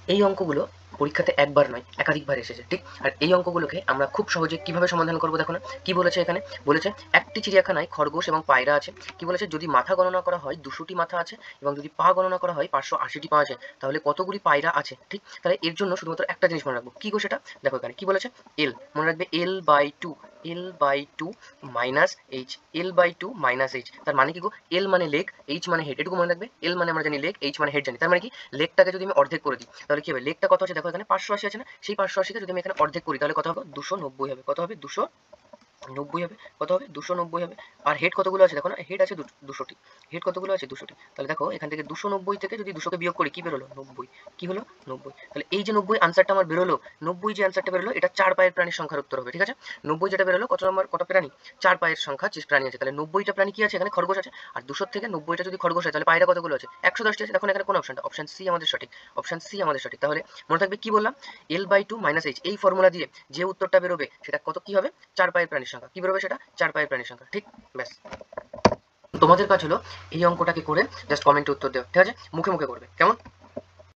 এই অঙ্কগুলো পরীক্ষাতে একবার নয় একাধিকবার এসেছে, ঠিক? আর এই অঙ্কগুলোকে আমরা খুব সহজে কিভাবে সমাধান করবো দেখো না। কি বলেছে এখানে? বলেছে একটি চিড়িয়াখানায় খরগোশ এবং পায়রা আছে। কি বলেছে? যদি মাথা গণনা করা হয় 200টি মাথা আছে এবং যদি পা গণনা করা হয় 580টি পা আছে, তাহলে কতগুলি পায়রা আছে, ঠিক? তাহলে এর জন্য শুধুমাত্র একটা জিনিস মনে রাখবো। কি গো সেটা? দেখো এখানে কি বলেছে, এল মনে রাখবে, L/2, L/2 minus H, L/2 minus H. তার মানে কি গো? এল মানে লেগ, এইচ মানে হেড, এটুকু মনে রাখবে। এল মানে আমরা জানি লেগ, এইচ মানে হেড জানি। তার মানে কি, লেগটাকে যদি আমি অর্ধেক করে দিই তাহলে কি হবে? লেগটা কত আছে দেখো এখানে 580 আছে না, সেই 580কে যদি আমি এখানে অর্ধেক করি তাহলে কত হবে? 290 হবে। কত হবে? 290 হবে। কত হবে? 290 হবে। আর হেড কতগুলো আছে দেখো না, হেড আছে 200টি। হেড কতগুলো আছে? 200টি। তাহলে দেখো এখান থেকে 290 থেকে যদি 200কে বিয়োগ করি কি বেরোলো? 90। কি হলো? 90। তাহলে এই যে 90 আনসারটা আমার বেরোলো, 90 যে আনসারটা বেরোলো এটা 4 পায়ের প্রাণীর সংখ্যার উত্তর হবে, ঠিক আছে? 90 যেটা বেরোলো, কত নম্বর, কত প্রাণী? 4 পায়ের সংখ্যা যে প্রাণী আছে, তাহলে 90টা প্রাণী কি আছে এখানে? খরগোশ আছে। আর 200 থেকে 90টা যদি খরগোশ হয় তাহলে পায়রা কতগুলো আছে? 110টি আছে। দেখুন এখানে কোন অপশনটা? অপশন সি আমাদের সঠিক। অপশন সি আমাদের সঠিক। তাহলে মনে থাকবে কি বললাম, L/2 মাইনাস এইচ, এই ফর্মুলা দিয়ে যে উত্তরটা বেরোবে সেটা কত, কি হবে? 4 পায়ের প্রাণীর সংখ্যা। কি বেরোবে সেটা? 4 পায়ের প্রাণীর সংখ্যা, ঠিক? ব্যাস। তোমাদের কাজ হলো এই অঙ্কটাকে করে জাস্ট কমেন্টে উত্তর দেওয়া, ঠিক আছে? মুখে মুখে করবে, কেমন?